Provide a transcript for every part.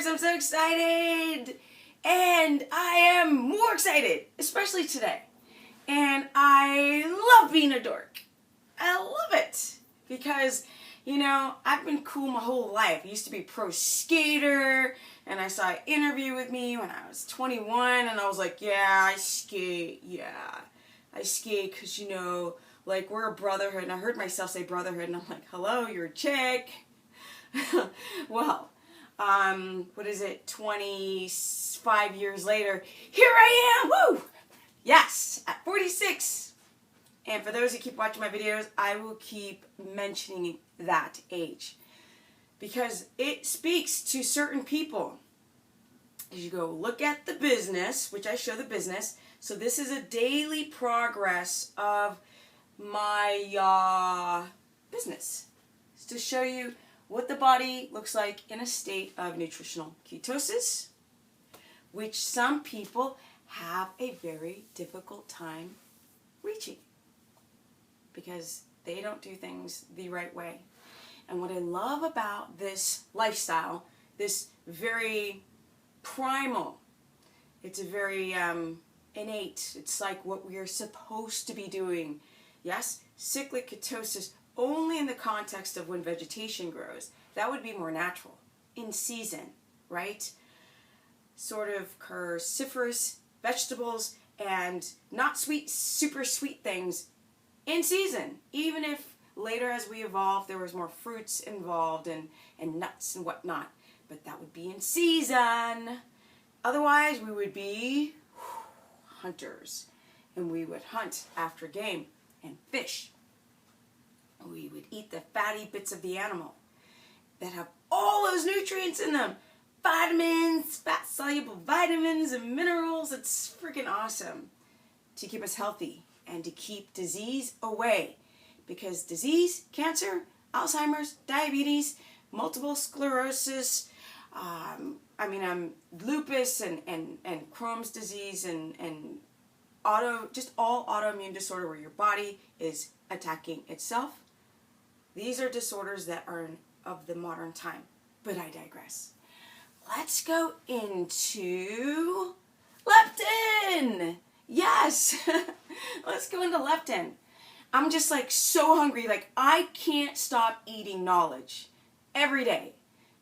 viewers, I'm so excited, and I am more excited, especially today. And I love being a dork. I love it because, you know, I've been cool my whole life. I used to be a pro skater, and I saw an interview with me when I was 21, and I was like, yeah, I skate, yeah. I skate because, you know, like, we're a brotherhood, and I heard myself say brotherhood, and I'm like, hello, you're a chick. Well, what is it, 25 years later, here I am, woo! Yes, at 46. And for those who keep watching my videos, I will keep mentioning that age because it speaks to certain people. As you go look at the business, which I show the business, so this is a daily progress of my business. It's to show you what the body looks like in a state of nutritional ketosis, which some people have a very difficult time reaching because they don't do things the right way. And what I love about this lifestyle, this very primal, it's a very innate, it's like what we are supposed to be doing. Yes, cyclic ketosis only in the context of when vegetation grows. That would be more natural, in season, right? Sort of cruciferous vegetables and not sweet, super sweet things in season. Even if later as we evolve there was more fruits involved and nuts and whatnot. But that would be in season. Otherwise we would be hunters. And we would hunt after game and fish. We would eat the fatty bits of the animal that have all those nutrients in them. Vitamins, fat-soluble vitamins and minerals. It's freaking awesome to keep us healthy and to keep disease away. Because disease, cancer, Alzheimer's, diabetes, multiple sclerosis, lupus and Crohn's disease and just all autoimmune disorder where your body is attacking itself. These are disorders that are of the modern time. But I digress. Let's go into leptin. Yes, let's go into leptin. I'm just like so hungry. Like I can't stop eating knowledge every day.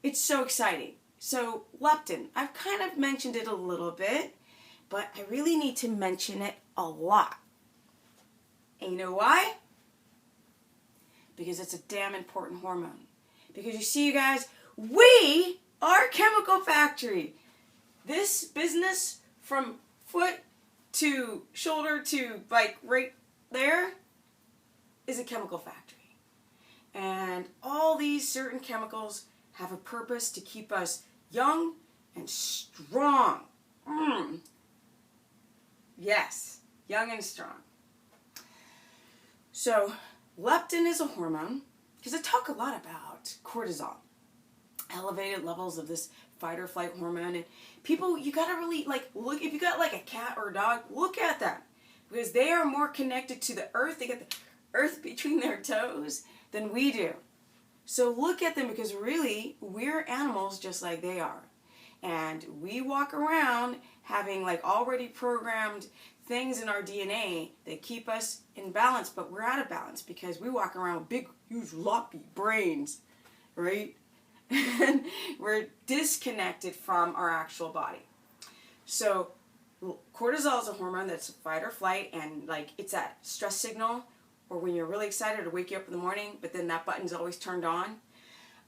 It's so exciting. So leptin, I've kind of mentioned it a little bit, but I really need to mention it a lot. And you know why? Because it's a damn important hormone. Because you see, you guys, we are a chemical factory. This business from foot to shoulder to like right there is a chemical factory. And all these certain chemicals have a purpose to keep us young and strong. Yes, young and strong. So leptin is a hormone, because I talk a lot about cortisol, elevated levels of this fight or flight hormone, and people, you gotta really like look, if you got like a cat or a dog, look at them, because they are more connected to the earth, they get the earth between their toes than we do. So look at them, because really, we're animals just like they are. And we walk around having like already programmed things in our DNA that keep us in balance, but we're out of balance because we walk around with big, huge, loppy brains, right? And we're disconnected from our actual body. So cortisol is a hormone that's fight or flight, and like it's that stress signal, or when you're really excited to wake you up in the morning, but then that button's always turned on.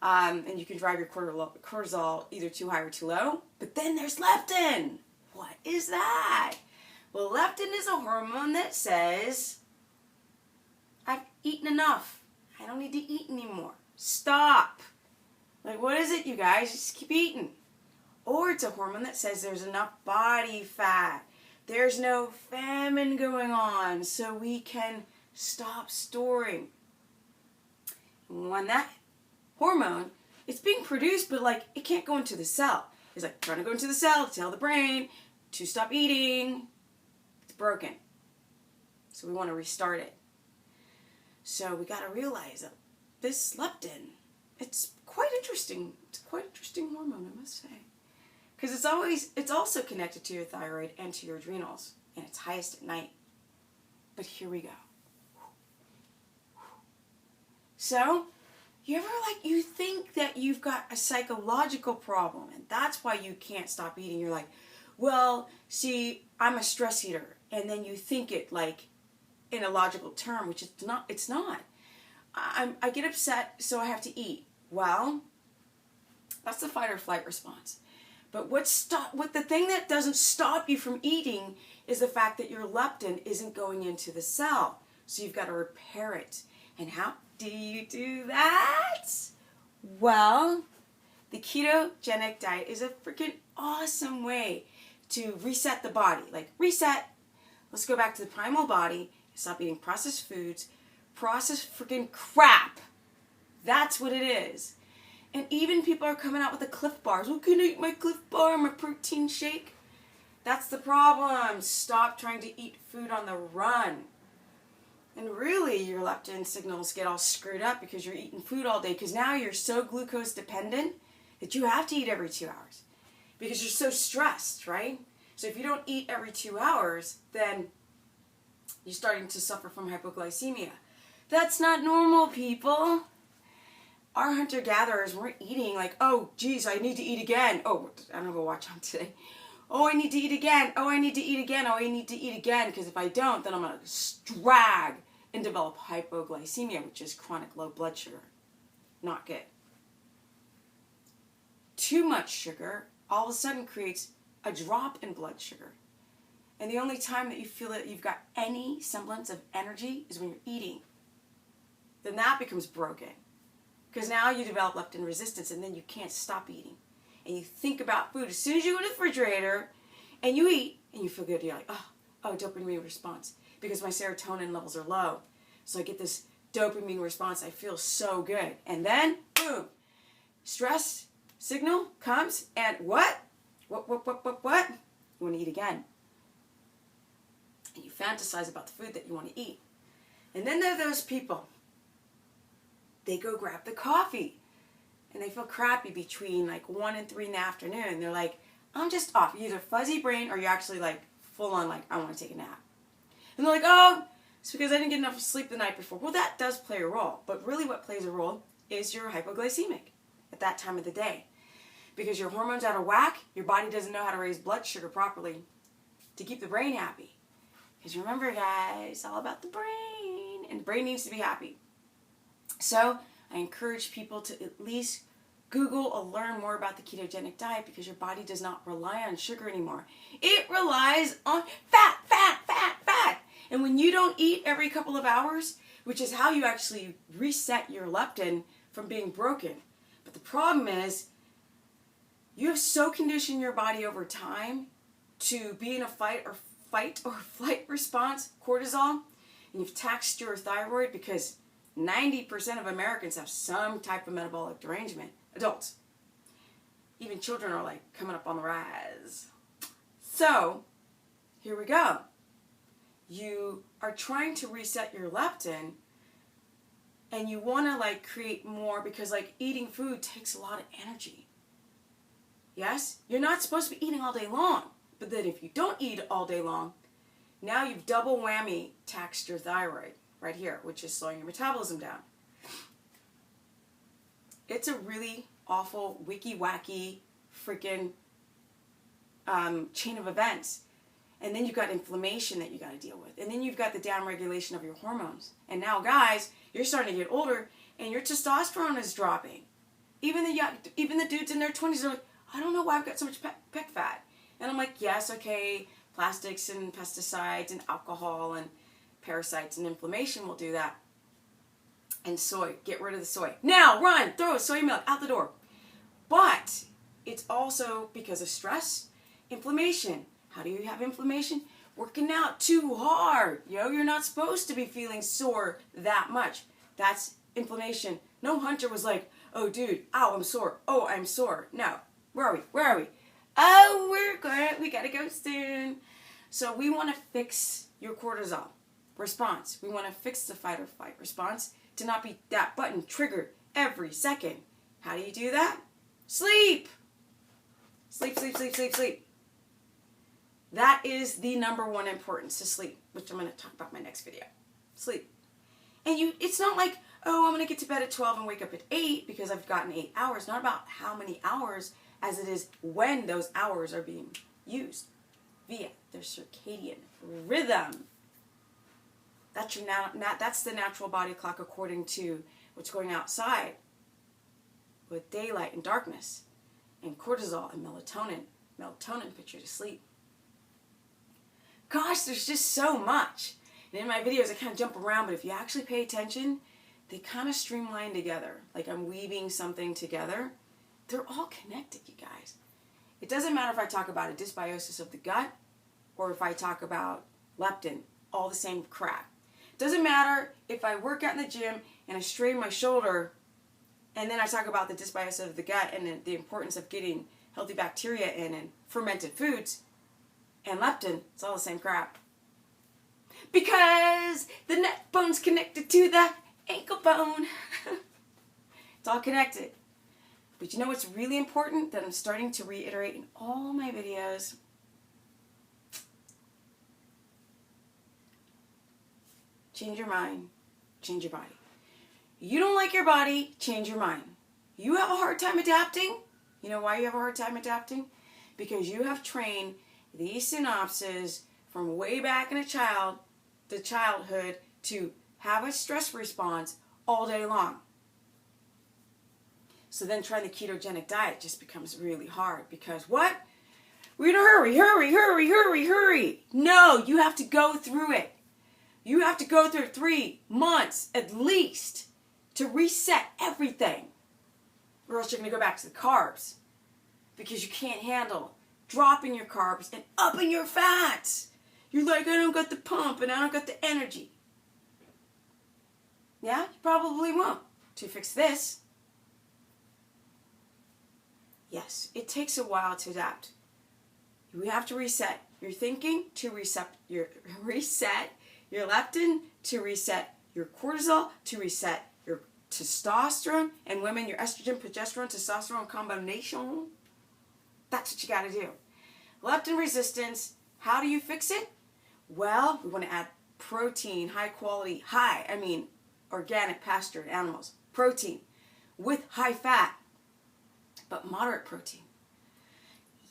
And you can drive your cortisol either too high or too low. But then there's leptin. What is that? Well, leptin is a hormone that says, I've eaten enough. I don't need to eat anymore. Stop. Like, what is it, you guys? Just keep eating. Or it's a hormone that says there's enough body fat. There's no famine going on, so we can stop storing. When that hormone, it's being produced, but like it can't go into the cell. It's like trying to go into the cell to tell the brain to stop eating. It's broken. So we want to restart it. So we got to realize that this leptin, it's quite interesting. It's quite an interesting hormone, I must say. Because it's also connected to your thyroid and to your adrenals, and it's highest at night. But here we go. So, you ever you think that you've got a psychological problem, and that's why you can't stop eating. You're like, well, see, I'm a stress eater, and then you think it in a logical term, which it's not. I get upset, so I have to eat. Well, that's the fight or flight response. But what the thing that doesn't stop you from eating is the fact that your leptin isn't going into the cell. So you've got to repair it. And how do you do that? Well, the ketogenic diet is a freaking awesome way to reset the body. Reset. Let's go back to the primal body. Stop eating processed foods. Processed freaking crap. That's what it is. And even people are coming out with the Cliff Bars. Well, can I eat my Cliff Bar, my protein shake? That's the problem. Stop trying to eat food on the run. And really, your leptin signals get all screwed up because you're eating food all day. Because now you're so glucose dependent that you have to eat every 2 hours. Because you're so stressed, right? So if you don't eat every 2 hours, then you're starting to suffer from hypoglycemia. That's not normal, people. Our hunter-gatherers weren't eating oh, geez, I need to eat again. Oh, I don't have a watch on today. Oh, I need to eat again. Oh, I need to eat again. Oh, I need to eat again. Because if I don't, then I'm going to drag and develop hypoglycemia, which is chronic low blood sugar. Not good. Too much sugar all of a sudden creates a drop in blood sugar. And the only time that you feel that you've got any semblance of energy is when you're eating. Then that becomes broken. Because now you develop leptin resistance, and then you can't stop eating. And you think about food. As soon as you go to the refrigerator and you eat and you feel good, you're like, oh, dopamine response. Because my serotonin levels are low. So I get this dopamine response. I feel so good. And then, boom, stress signal comes, and what? What? You want to eat again. And you fantasize about the food that you want to eat. And then there are those people. They go grab the coffee. And they feel crappy between 1 and 3 in the afternoon. They're like, I'm just off. You're either fuzzy brain or you're actually full on I want to take a nap. And they're like, oh, it's because I didn't get enough sleep the night before. Well, that does play a role. But really what plays a role is you're hypoglycemic at that time of the day. Because your hormones out of whack, your body doesn't know how to raise blood sugar properly to keep the brain happy. Because remember, guys, it's all about the brain. And the brain needs to be happy. So I encourage people to at least Google or learn more about the ketogenic diet, because your body does not rely on sugar anymore. It relies on fat. And when you don't eat every couple of hours, which is how you actually reset your leptin from being broken. But the problem is, you have so conditioned your body over time to be in a fight or flight response, cortisol, and you've taxed your thyroid, because 90% of Americans have some type of metabolic derangement. Adults. Even children are coming up on the rise. So, here we go. You are trying to reset your leptin, and you want to create more, because eating food takes a lot of energy. Yes? You're not supposed to be eating all day long. But then if you don't eat all day long, now you've double whammy taxed your thyroid right here, which is slowing your metabolism down. It's a really awful, wicky-wacky, freaking chain of events. And then you've got inflammation that you got to deal with. And then you've got the downregulation of your hormones. And now, guys, you're starting to get older, and your testosterone is dropping. Even the dudes in their 20s are like, I don't know why I've got so much pec fat. And I'm like, yes, okay, plastics and pesticides and alcohol and parasites and inflammation will do that. And soy, get rid of the soy. Now, run, throw soy milk out the door. But it's also because of stress, inflammation. How do you have inflammation? Working out too hard. You're not supposed to be feeling sore that much. That's inflammation. No hunter was like, oh, dude, ow, I'm sore. Oh, I'm sore. No. Where are we? Oh, we're good. We gotta go soon. So we want to fix your cortisol response. We want to fix the fight or flight response to not be that button triggered every second. How do you do that? Sleep. Sleep, sleep, sleep, sleep, sleep. That is the number one importance to sleep, which I'm going to talk about in my next video. Sleep. And it's not like, oh, I'm going to get to bed at 12 and wake up at 8 because I've gotten 8 hours. Not about how many hours as it is when those hours are being used via their circadian rhythm. That's that's the natural body clock according to what's going outside with daylight and darkness and cortisol and melatonin. Melatonin puts you to sleep. Gosh, there's just so much. And in my videos, I kind of jump around, but if you actually pay attention, they kind of streamline together. Like I'm weaving something together. They're all connected, you guys. It doesn't matter if I talk about a dysbiosis of the gut or if I talk about leptin, all the same crap. It doesn't matter if I work out in the gym and I strain my shoulder and then I talk about the dysbiosis of the gut and the importance of getting healthy bacteria in and fermented foods and leptin. It's all the same crap. Because the neck bone's connected to the ankle bone. It's all connected. But you know what's really important that I'm starting to reiterate in all my videos? Change your mind, change your body. You don't like your body, change your mind. You have a hard time adapting. You know why you have a hard time adapting? Because you have trained these synapses from way back in the childhood to have a stress response all day long. So then trying the ketogenic diet just becomes really hard because what? We're in a hurry, hurry, hurry, hurry, hurry. No, you have to go through it. You have to go through 3 months at least to reset everything. Or else you're going to go back to the carbs because you can't handle dropping your carbs and upping your fats. You're like, I don't got the pump and I don't got the energy. Yeah, you probably won't to fix this. Yes, it takes a while to adapt. We have to reset your thinking to reset your leptin, to reset your cortisol, to reset your testosterone, and women, your estrogen, progesterone, testosterone combination. That's what you got to do. Leptin resistance, how do you fix it? Well, we want to add protein, organic pastured animals, protein with high fat, but moderate protein.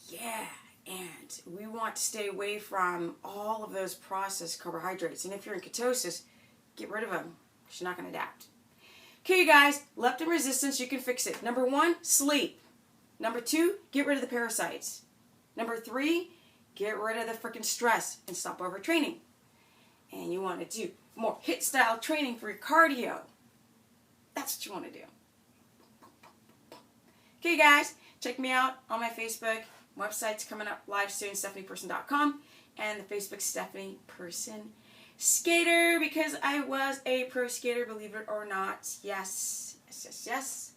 Yeah, and we want to stay away from all of those processed carbohydrates. And if you're in ketosis, get rid of them because you're not going to adapt. Okay, you guys, leptin resistance, you can fix it. Number 1, sleep. Number 2, get rid of the parasites. Number 3, get rid of the freaking stress and stop overtraining. And you want to do more HIIT style training for your cardio. That's what you want to do. Okay, guys, check me out on my Facebook. Website's coming up live soon, stephanieperson.com, and the Facebook Stephanie Person Skater, because I was a pro skater, believe it or not. Yes, yes, yes, yes.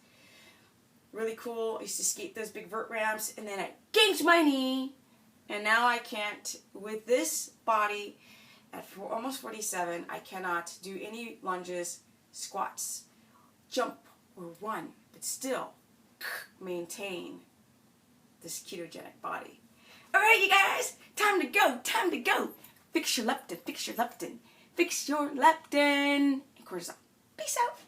Really cool. I used to skate those big vert ramps, and then I ganked my knee, and now I can't. With this body, at almost 47, I cannot do any lunges, squats, jump, or run, but still maintain this ketogenic body. Alright, you guys, time to go, time to go. Fix your leptin, fix your leptin, fix your leptin. And cortisol. Peace out.